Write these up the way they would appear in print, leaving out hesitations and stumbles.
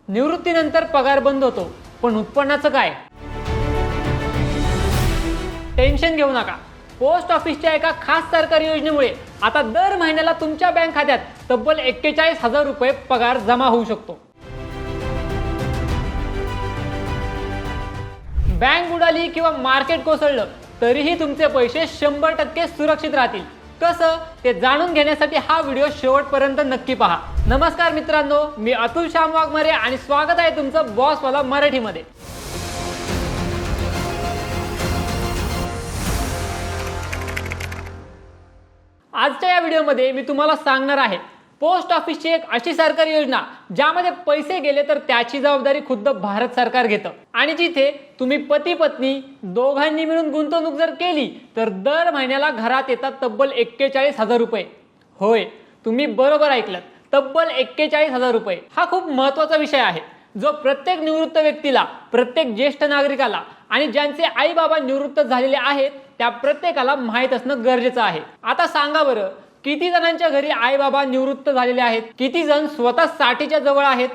निवृत्तीनंतर पगार बंद होतो, पण उत्पन्नाचं काय? टेन्शन घेऊ नका. पोस्ट ऑफिसच्या एका खास सरकारी योजनेमुळे आता दर महिन्याला तुमच्या बँक खात्यात तब्बल 41,000 रुपये पगार जमा होऊ शकतो. बँक बुडाली किंवा मार्केट कोसळलं तरीही तुमचे पैसे 100% सुरक्षित राहतील. कसं ते जाणून घेण्यासाठी हा व्हिडिओ शेवटपर्यंत नक्की पहा. नमस्कार मित्रांनो, मी अतुल श्याम वाघमारे आणि स्वागत आहे तुमचं बॉसवाला मराठीमध्ये. आजच्या या व्हिडिओमध्ये मी तुम्हाला सांगणार आहे पोस्ट ऑफिसची एक अशी सरकारी योजना ज्यामध्ये पैसे गेले तर त्याची जबाबदारी खुद्द भारत सरकार घेतं आणि जिथे तुम्ही पती पत्नी दोघांनी मिळून गुंतवणूक जर केली तर दर महिन्याला घरात येतात तब्बल 41,000 रुपये. होय, तुम्ही बरोबर ऐकलं, तब्बल 41,000 रुपये. हा खूप महत्त्वाचा विषय आहे जो प्रत्येक निवृत्त व्यक्तीला, प्रत्येक ज्येष्ठ नागरिकाला आणि ज्यांचे आई बाबा निवृत्त झालेले आहेत त्या प्रत्येकाला माहीत असणं गरजेचं आहे. आता सांगा बरं, किती जणांच्या घरी आई बाबा निवृत्त झालेले आहेत? किती जण स्वतः 60च्या जवळ आहेत?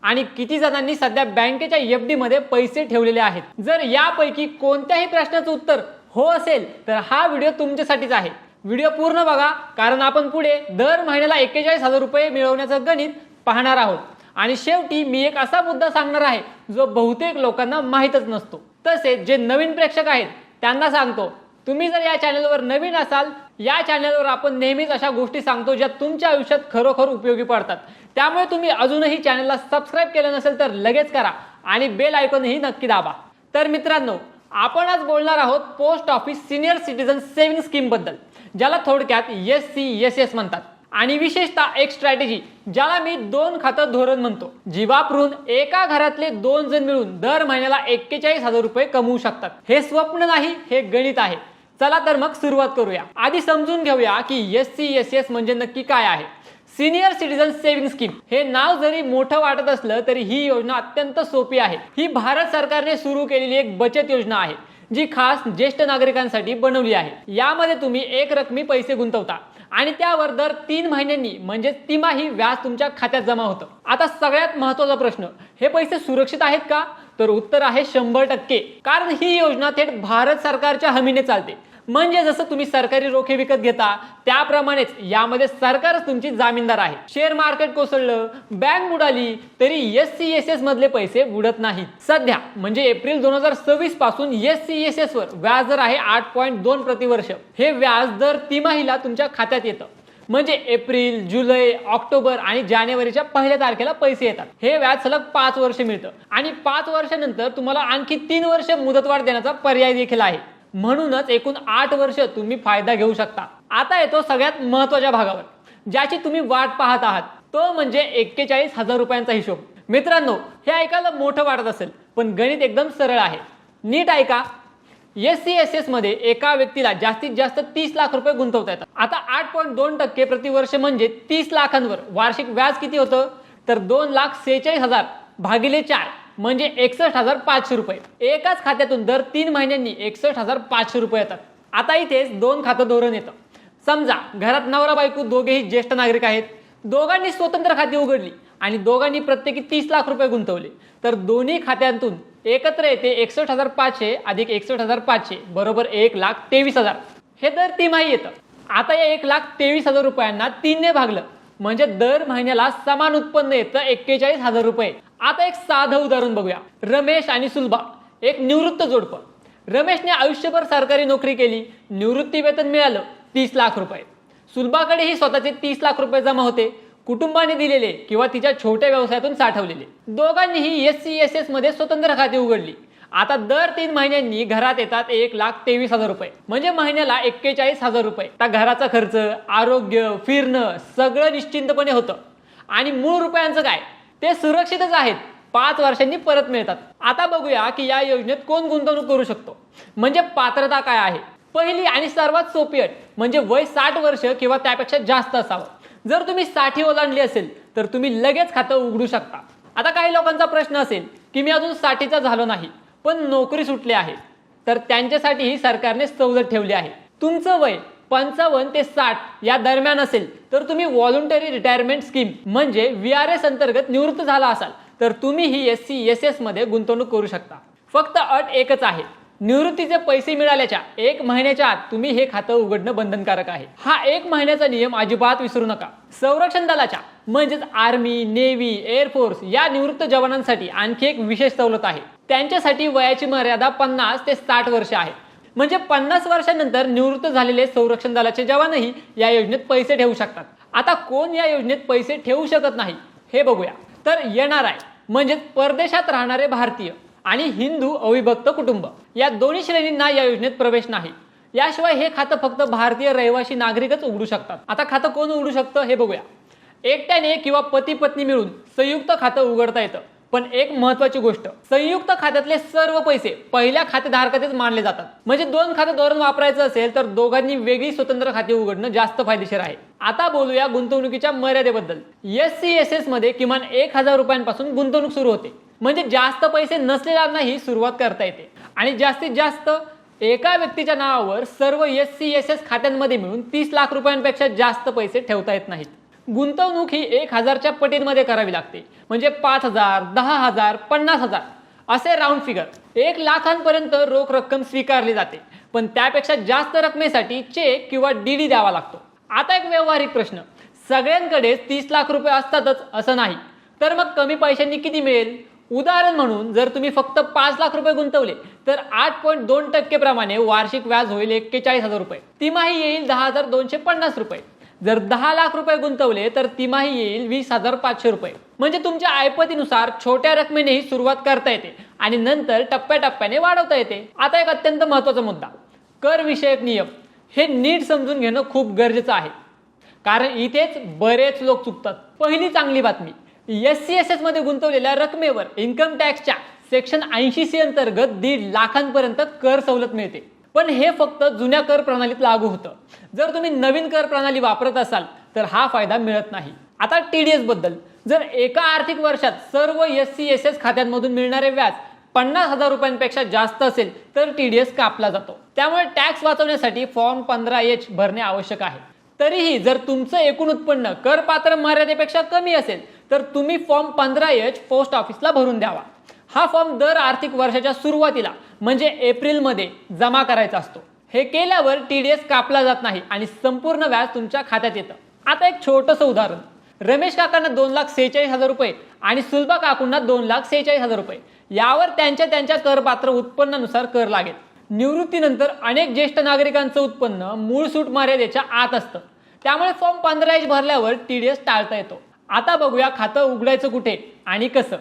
आणि किती जणांनी सध्या बँकेच्या FD मध्ये पैसे ठेवलेले आहेत? जर यापैकी कोणत्याही प्रश्नाचं उत्तर हो असेल तर हा व्हिडिओ तुमच्यासाठीच आहे. व्हिडिओ पूर्ण बघा, कारण आपण पुढे दर महिन्याला 41,000 रुपये मिळवण्याचं गणित पाहणार आहोत. आणि शेवटी मी एक असा मुद्दा सांगणार आहे जो बहुतेक लोकांना माहीतच नसतो. तसेच जे नवीन प्रेक्षक आहेत त्यांना सांगतो, तुम्ही जर या चॅनलवर नवीन असाल, या चॅनलवर आपण नेहमीच अशा गोष्टी सांगतो ज्या तुमच्या आयुष्यात खरोखर उपयोगी पडतात. त्यामुळे तुम्ही अजूनही चॅनलला सबस्क्राईब केलं नसेल तर लगेच करा आणि बेल आयकॉनही नक्की दाबा. तर मित्रांनो, आपण आज बोलणार आहोत post office senior citizen saving scheme बद्दल, ज्याला थोडक्यात SCSS म्हणतात. आणि विशेषतः एक स्ट्रॅटेजी ज्याला मी 2 खातं धोरण म्हणतो, जी वापरून एका घरातले 2 जण मिळून दर महिन्याला 41,000 रुपये कमवू शकतात. हे स्वप्न नाही, हे गणित आहे. चला तर मग सुरुवात करूया. आधी समजून घेऊया की SCSS म्हणजे नक्की काय आहे. सिनियर सिटीजन सेव्हिंग स्कीम हे नाव जरी मोठं वाटत असलं तरी ही योजना अत्यंत सोपी आहे. ही भारत सरकारने सुरू केलेली एक बचत योजना आहे जी खास ज्येष्ठ नागरिकांसाठी बनवली आहे. यामध्ये तुम्ही एक रकमी पैसे गुंतवता आणि त्यावर दर 3 महिन्यांनी म्हणजे तिमाही व्याज तुमच्या खात्यात जमा होतं. आता सगळ्यात महत्त्वाचा प्रश्न, हे पैसे सुरक्षित आहेत का? तर उत्तर आहे 100%. कारण ही योजना थेट भारत सरकारच्या हमीने चालते. म्हणजे जसं तुम्ही सरकारी रोखे विकत घेता त्याप्रमाणेच यामध्ये सरकारच तुमची जामीनदार आहे. शेअर मार्केट कोसळलं, बँक बुडाली तरी SCSS मधले पैसे बुडत नाहीत. सध्या म्हणजे एप्रिल 2026 पासून SCSS वर व्याज दर आहे 8.2 प्रतिवर्ष. हे व्याज दर तिमाहीला तुमच्या खात्यात येतं. म्हणजे एप्रिल, जुलै, ऑक्टोबर आणि जानेवारीच्या 1 तारखेला पैसे येतात. हे व्याज सलग 5 वर्ष मिळतं आणि 5 वर्षानंतर तुम्हाला आणखी 3 वर्ष मुदतवाढ देण्याचा पर्याय देखील आहे. म्हणूनच एकूण 8 वर्ष तुम्ही फायदा घेऊ शकता. आता येतो सगळ्यात महत्त्वाच्या भागावर, ज्याची तुम्ही वाट पाहत आहात, तो म्हणजे 41,000 रुपयांचा हिशोब. मित्रांनो, हे ऐकायला मोठं वाटत असेल पण गणित एकदम सरळ आहे. नीट ऐका. SCSS मध्ये एका व्यक्तीला जास्तीत जास्त 30 लाख रुपये गुंतवता येतात. आता 8.2% प्रतिवर्ष म्हणजे 30 लाखांवर वार्षिक व्याज किती होतं? तर 2,46,000 भागिले 4 म्हणजे 61,500 रुपये. एकाच खात्यातून दर 3 महिन्यांनी 61,500 रुपये येतात. आता इथेच 2 खातं धोरण येतं. समजा घरात नवरा बायको दोघेही ज्येष्ठ नागरिक आहेत, दोघांनी स्वतंत्र खाती उघडली आणि दोघांनी प्रत्येकी 30 लाख रुपये गुंतवले तर दोन्ही खात्यांतून एकत्र येते 61,500 अधिक 61,500 बरोबर 1,23,000. हे दर तिमाही येतं. आता या 1,23,000 रुपयांना 3 ने भागलं म्हणजे दर महिन्याला समान उत्पन्न येतं 41,000 रुपये. आता एक साधं उदाहरण बघूया. रमेश आणि सुलभा एक निवृत्त जोडपं. रमेशने आयुष्यभर सरकारी नोकरी केली, निवृत्ती वेतन मिळालं 30 लाख रुपये. सुलभाकडेही स्वतःचे 30 लाख रुपये जमा होते, कुटुंबाने दिलेले किंवा तिच्या छोट्या व्यवसायातून साठवलेले. दोघांनीही SCSS मध्ये स्वतंत्र खाते उघडली. आता दर 3 महिन्यांनी घरात येतात 1,23,000 रुपये म्हणजे महिन्याला 41,000 रुपये. आता घराचा खर्च, आरोग्य, फिरणं सगळं निश्चिंतपणे होतं. आणि मूळ रुपयांचं काय? ते सुरक्षितच आहेत, 5 वर्षांनी परत मिळतात. आता बघूया की या योजनेत कोण गुंतवणूक करू शकतो. म्हणजे पात्रता काय आहे? पहिली आणि सर्वात सोपी अट म्हणजे वय 60 वर्ष किंवा त्यापेक्षा जास्त असावं. जर तुम्ही 60 ओलांडली असेल तर तुम्ही लगेच खातं उघडू शकता. आता काही लोकांचा प्रश्न असेल की मी अजून 60चा झालो नाही पण नोकरी सुटली आहे, तर त्यांच्यासाठीही सरकारने सवलत ठेवली आहे. तुमचं वय 55 ते 60 या दरम्यान असेल तर तुम्ही व्हॉलंटरी रिटायरमेंट स्कीम म्हणजे VRS अंतर्गत निवृत्त झाला असाल तर तुम्हीही SCSS मध्ये गुंतवणूक करू शकता. फक्त अट एकच आहे, निवृत्तीचे पैसे मिळाल्याच्या 1 महिन्याच्या आत तुम्ही हे खातं उघडणं बंधनकारक आहे. हा 1 महिन्याचा नियम अजिबात विसरू नका. संरक्षण दलाच्या म्हणजेच आर्मी, नेव्ही, एअरफोर्स या निवृत्त जवानांसाठी आणखी एक विशेष सवलत आहे. त्यांच्यासाठी वयाची मर्यादा 50 ते 60 वर्ष आहे. म्हणजे 50 वर्षांनंतर निवृत्त झालेले संरक्षण दलाचे जवानही या योजनेत पैसे ठेवू शकतात. आता कोण या योजनेत पैसे ठेवू शकत नाही हे बघूया. तर NRI म्हणजेच परदेशात राहणारे भारतीय आणि हिंदू अविभक्त कुटुंब या दोन्ही श्रेणींना या योजनेत प्रवेश नाही. याशिवाय हे खातं फक्त भारतीय रहिवासी नागरिकच उघडू शकतात. आता खातं कोण उघडू शकतं हे बघूया. एकट्याने किंवा पती पत्नी मिळून संयुक्त खातं उघडता येतं. पण एक महत्त्वाची गोष्ट, संयुक्त खात्यातले सर्व पैसे पहिल्या खातेधारकाचेच मानले जातात. म्हणजे 2 खातं धोरण वापरायचं असेल तर दोघांनी वेगळी स्वतंत्र खाती उघडणं जास्त फायदेशीर आहे. आता बोलूया गुंतवणुकीच्या मर्यादेबद्दल. SCSS मध्ये किमान 1000 रुपयांपासून गुंतवणूक सुरू होते. म्हणजे जास्त पैसे नसलेल्यांनाही सुरुवात करता येते. आणि जास्तीत जास्त एका व्यक्तीच्या नावावर सर्व SCSS खात्यांमध्ये मिळून 30 लाख रुपयांपेक्षा जास्त पैसे ठेवता येत नाहीत. गुंतवणूक ही 1000च्या पटीमध्ये करावी लागते. म्हणजे 5000, 10000, 50000 असे राऊंड फिगर. 1 लाखांपर्यंत रोख रक्कम स्वीकारली जाते. पण त्यापेक्षा जास्त रकमेसाठी चेक किंवा DD द्यावा लागतो. आता एक व्यावहारिक प्रश्न, सगळ्यांकडेच 30 लाख रुपये असतातच असं नाही. तर मग कमी पैशांनी किती मिळेल? उदाहरण म्हणून जर तुम्ही फक्त 5 लाख रुपये गुंतवले तर 8.2% प्रमाणे वार्षिक व्याज होईल 41,000 रुपये. तिमाही येईल 10,250 रुपये. जर 10 लाख रुपये गुंतवले तर तिमाही येईल 20,500 रुपये. म्हणजे तुमच्या ऐपतीनुसार छोट्या रकमेनेही सुरुवात करता येते आणि नंतर टप्प्याटप्प्याने वाढवता येते. आता एक अत्यंत महत्त्वाचा मुद्दा, कर विषयक नियम. हे नीट समजून घेणं खूप गरजेचं आहे, कारण इथेच बरेच लोक चुकतात. पहिली चांगली बातमी, SCSS मध्ये गुंतवलेल्या रकमेवर इन्कम टॅक्सच्या सेक्शन 80C अंतर्गत 1.5 लाखांपर्यंत कर सवलत मिळते. पण हे फक्त जुन्या कर प्रणालीत लागू होतं. जर तुम्ही नवीन कर प्रणाली वापरत असाल तर हा फायदा मिळत नाही. आता TDS बद्दल, जर एका आर्थिक वर्षात सर्व SCSS खात्यांमधून मिळणारे व्याज 50,000 रुपयांपेक्षा जास्त असेल तर TDS कापला जातो. त्यामुळे टॅक्स वाचवण्यासाठी फॉर्म 15H भरणे आवश्यक आहे. तरीही जर तुमचं एकूण उत्पन्न करपात्र मर्यादेपेक्षा कमी असेल तर तुम्ही फॉर्म 15H पोस्ट ऑफिसला भरून द्यावा. हा फॉर्म दर आर्थिक वर्षाच्या सुरुवातीला म्हणजे एप्रिलमध्ये जमा करायचा असतो. हे केल्यावर TDS कापला जात नाही आणि संपूर्ण व्याज तुमच्या खात्यात येतं. आता एक छोटंसं उदाहरण, रमेश काकांना 2,46,000 रुपये आणि सुलभा काकूंना 2,46,000 रुपये. यावर त्यांच्या करपात्र उत्पन्नानुसार कर लागेल. निवृत्तीनंतर अनेक ज्येष्ठ नागरिकांचं उत्पन्न मूळ सूट मर्यादेच्या आत असतं. त्यामुळे फॉर्म 15H भरल्यावर TDS टाळता येतो. आता बघूया खातं उघडायचं कुठे आणि कसं.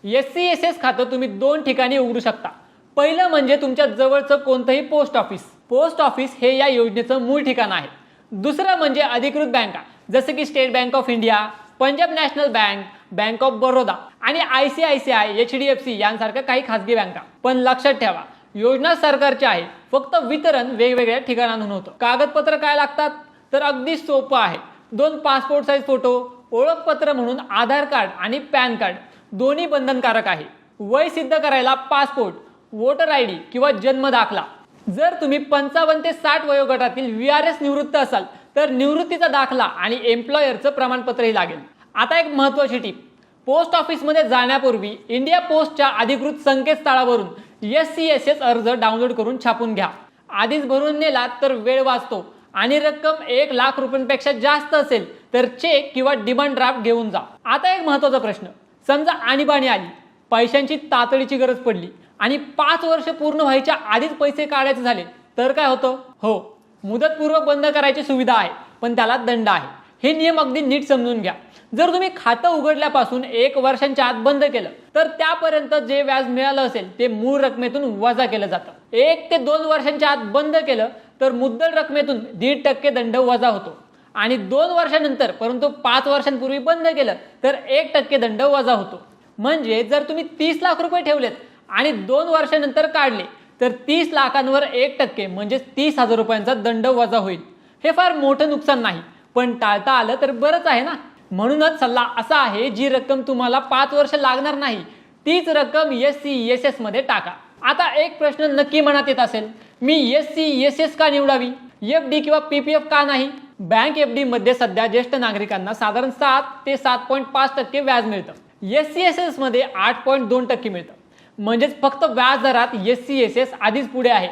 SCSS खातं तुम्ही 2 ठिकाणी उघडू शकता. पहिलं म्हणजे तुमच्या जवळचं कोणतंही पोस्ट ऑफिस. पोस्ट ऑफिस हे या योजनेचं मूळ ठिकाण आहे. दुसरं म्हणजे अधिकृत बँका, जसं की state bank of India, Punjab national bank, bank of Baroda आणि ICICI, HDFC यांसारख्या काही खासगी बँका. पण लक्षात ठेवा, योजना सरकारची आहे, फक्त वितरण वेगवेगळ्या ठिकाणांहून होतं. कागदपत्र काय लागतात तर अगदी सोपं आहे. 2 पासपोर्ट साईज फोटो, ओळखपत्र म्हणून आधार कार्ड आणि पॅन कार्ड दोन्ही बंधनकारक आहे. वय सिद्ध करायला पासपोर्ट, वोटर ID किंवा जन्म दाखला. जर तुम्ही 55 ते 60 वयोगटातील VRS निवृत्त असाल तर निवृत्तीचा दाखला आणि एम्प्लॉयरचं प्रमाणपत्रही लागेल. आता एक महत्त्वाची टीप, पोस्ट ऑफिसमध्ये जाण्यापूर्वी इंडिया पोस्टच्या अधिकृत संकेतस्थळावरून SCSS अर्ज डाउनलोड करून छापून घ्या. आधीच भरून नेला तर वेळ वाचतो आणि रक्कम 1 लाख रुपयांपेक्षा जास्त असेल तर चेक किंवा डिमांड ड्राफ्ट घेऊन जा. आता एक महत्त्वाचा प्रश्न, समजा आणीबाणी आली, पैशांची तातडीची गरज पडली आणि 5 वर्ष पूर्ण व्हायच्या आधीच पैसे काढायचे झाले तर काय होतं? हो, मुदतपूर्व बंद करायची सुविधा आहे, पण त्याला दंड आहे. हे नियम अगदी नीट समजून घ्या. जर तुम्ही खातं उघडल्यापासून 1 वर्षांच्या आत बंद केलं तर त्यापर्यंत जे व्याज मिळालं असेल ते मूळ रकमेतून वजा केलं जातं. 1 ते 2 वर्षांच्या आत बंद केलं तर मुद्दल रकमेतून 1.5% दंड वजा होतो आणि 2 वर्षांनंतर परंतु 5 वर्षांपूर्वी बंद केलं तर 1% दंड वजा होतो. म्हणजे जर तुम्ही 30 लाख रुपये ठेवलेत आणि 2 वर्षांनंतर काढले तर 30 लाखांवर 1% म्हणजे 30,000 रुपयांचा दंड वजा होईल. हे फार मोठं नुकसान नाही, पण टाळता आलं तर बरंच आहे ना. म्हणूनच सल्ला असा आहे, जी रक्कम तुम्हाला 5 वर्ष लागणार नाही तीच रक्कम SCSS मध्ये टाका. आता एक प्रश्न नक्की मनात येत असेल, मी SCSS का निवडावी, FD किंवा PPF का नाही? बँक FD मध्ये सध्या ज्येष्ठ नागरिकांना साधारण 7 ते 7.5% व्याज मिळतं. SCSS मध्ये 8.2% मिळतं. म्हणजेच फक्त व्याज दरात SCSS आधीच पुढे आहे.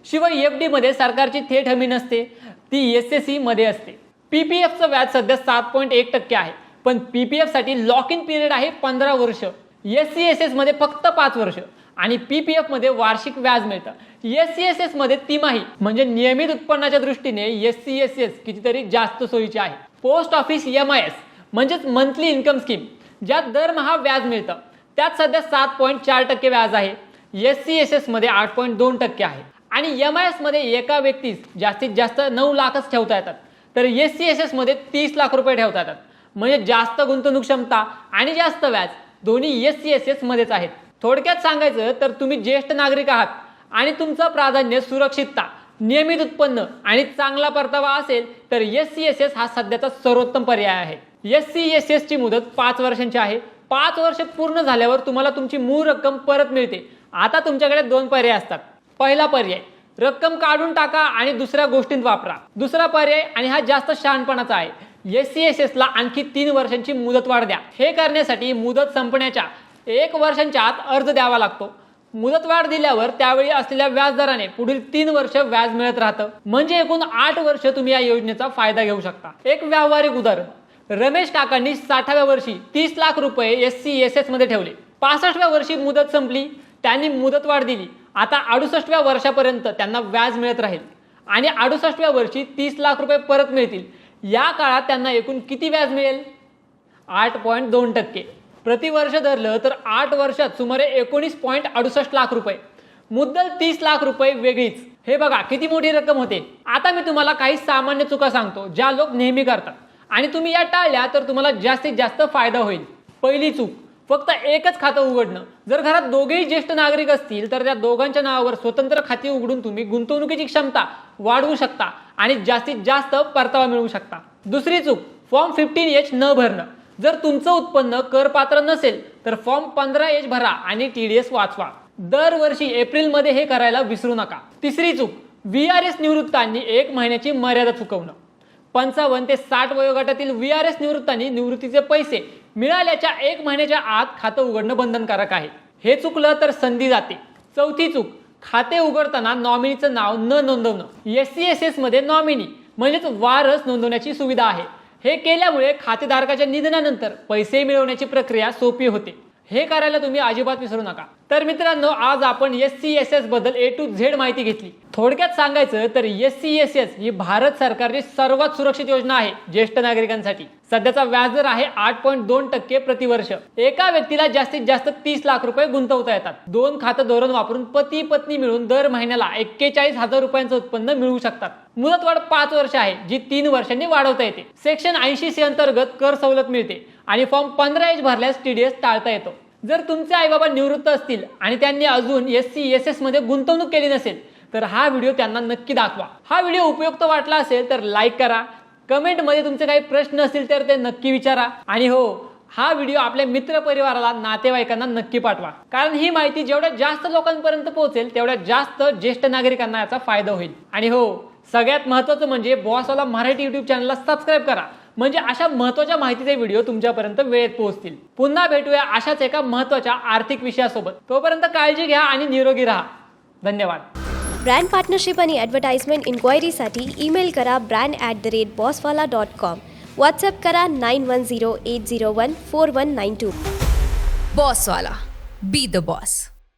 शिवाय FD मध्ये सरकारची थेट हमी नसते, ती SSE मध्ये असते. PPFचं व्याज सध्या 7.1% आहे, पण PPF साठी लॉक इन पिरियड आहे 15 वर्ष. SCSS मध्ये फक्त 5 वर्ष आणि PPF मध्ये वार्षिक व्याज मिळतं. SCSS मध्ये तिमाही म्हणजे नियमित उत्पन्नाच्या दृष्टीने SCSS कितीतरी जास्त सोयीचे आहे. पोस्ट ऑफिस MIS म्हणजेच मंथली इन्कम स्कीम, ज्यात दरमहा व्याज मिळतं, त्यात सध्या 7.4% व्याज आहे. SCSS मध्ये 8.2% आहे आणि MIS मध्ये एका व्यक्तीस जास्तीत जास्त 9 लाखच ठेवता येतात, तर SCSS मध्ये 30 लाख रुपये ठेवता येतात. म्हणजे जास्त गुंतवणूक क्षमता आणि जास्त व्याज दोन्ही SCSS मध्येच आहेत. थोडक्यात सांगायचं तर तुम्ही ज्येष्ठ नागरिक आहात आणि तुमचं प्राधान्य सुरक्षितता, नियमित उत्पन्न आणि चांगला परतावा असेल तर SCSS हा सध्याचा सर्वोत्तम पर्याय आहे. SCSS ची मुदत 5 वर्षांची आहे. 5 वर्ष पूर्ण झाल्यावर तुम्हाला तुमची मूळ रक्कम परत मिळते. आता तुमच्याकडे 2 पर्याय असतात. पहिला पर्याय, रक्कम काढून टाका आणि दुसऱ्या गोष्टींत वापरा. दुसरा पर्याय, आणि हा जास्त शहाणपणाचा आहे, SCSS ला आणखी 3 वर्षांची मुदतवाढ द्या. हे करण्यासाठी मुदत संपण्याच्या 1 वर्षांच्या आत अर्ज द्यावा लागतो. मुदतवाढ दिल्यावर त्यावेळी असलेल्या व्याजदराने पुढील 3 वर्ष व्याज मिळत राहतं. म्हणजे एकूण 8 वर्ष तुम्ही या योजनेचा फायदा घेऊ शकता. एक व्यावहारिक उदाहरण, रमेश काकांनी 60व्या वर्षी 30 लाख रुपये SCSS मध्ये ठेवले. 65व्या वर्षी मुदत संपली, त्यांनी मुदतवाढ दिली. आता 68व्या वर्षापर्यंत त्यांना व्याज मिळत राहील आणि 68व्या वर्षी 30 लाख रुपये परत मिळतील. या काळात त्यांना एकूण किती व्याज मिळेल? 8.2%. प्रतिवर्ष धरलं तर 8 वर्षात सुमारे 19.68 लाख रुपये. मुद्दल 30 लाख रुपये वेगळीच. हे बघा किती मोठी रक्कम होते. आता मी तुम्हाला काही सामान्य चुका सांगतो ज्या लोक नेहमी करतात आणि तुम्ही या टाळल्या तर तुम्हाला जास्तीत जास्त फायदा होईल. पहिली चूक, फक्त एकच खातं उघडणं. जर घरात दोघेही ज्येष्ठ नागरिक असतील तर त्या दोघांच्या नावावर स्वतंत्र खाती उघडून तुम्ही गुंतवणुकीची क्षमता वाढवू शकता आणि जास्तीत जास्त परतावा मिळवू शकता. दुसरी चूक, फॉर्म 15H न भरणं. जर तुमचं उत्पन्न करपात्र नसेल तर फॉर्म 15H भरा आणि TDS वाचवा. दरवर्षी एप्रिलमध्ये हे करायला विसरू नका. तिसरी चूक, VRS निवृत्तांनी 1 महिन्याची मर्यादा चुकवणं. 55 ते 60 वयोगटातील VRS निवृत्तांनी निवृत्तीचे पैसे मिळाल्याच्या 1 महिन्याच्या आत खातं उघडणं बंधनकारक आहे. हे चुकलं तर संधी जाते. चौथी चूक, खाते उघडताना नॉमिनीचं नाव न नोंदवणं. SCSS मध्ये नॉमिनी म्हणजेच वारस नोंदवण्याची सुविधा आहे. हे केल्यामुळे खातेधारकाच्या निधनानंतर पैसे मिळवण्याची प्रक्रिया सोपी होते. हे करायला तुम्ही अजिबात विसरू नका. तर मित्रांनो, आज आपण SCSS बद्दल A to Z माहिती घेतली. थोडक्यात सांगायचं तर SCSS ही भारत सरकारची सर्वात सुरक्षित योजना आहे ज्येष्ठ नागरिकांसाठी. सध्याचा व्याजदर आहे 8.2% प्रतिवर्ष. एका व्यक्तीला जास्तीत जास्त 30 लाख रुपये गुंतवता येतात. 2 खातं धोरण वापरून पती पत्नी मिळून दर महिन्याला 41,000 रुपयांचं उत्पन्न मिळवू शकतात. मुदतवाढ 5 वर्ष आहे, जी 3 वर्षांनी वाढवता येते. सेक्शन 80C अंतर्गत कर सवलत मिळते आणि फॉर्म 15H भरल्यास TDS टाळता येतो. जर तुमचे आई बाबा निवृत्त असतील आणि त्यांनी अजून SCSS मध्ये गुंतवणूक केली नसेल तर हा व्हिडिओ त्यांना नक्की दाखवा. हा व्हिडिओ उपयुक्त वाटला असेल तर लाईक करा. कमेंटमध्ये तुमचे काही प्रश्न असतील तर ते नक्की विचारा. आणि हो, हा व्हिडिओ आपल्या मित्र परिवाराला, नातेवाईकांना नक्की पाठवा. कारण ही माहिती जेवढ्या जास्त लोकांपर्यंत पोहोचेल तेवढ्या जास्त ज्येष्ठ नागरिकांना याचा फायदा होईल. आणि हो, सगळ्यात महत्त्वाचं म्हणजे बॉसवाला मराठी YouTube चॅनलला सबस्क्राईब करा. म्हणजे अशा महत्त्वाच्या माहितीचे व्हिडिओ तुमच्यापर्यंत वेळेत पोहोचतील. पुन्हा भेटूया अशाच एका महत्त्वाच्या आर्थिक विषयासोबत. तोपर्यंत काळजी घ्या आणि निरोगी राहा. धन्यवाद. ब्रँड पार्टनरशिप आणि ॲडव्हर्टाइजमेंट इन्क्वायरीसाठी ईमेल करा brand@bosswala.com. व्हॉट्सअप करा 9108014192. बॉसवाला. Be the boss.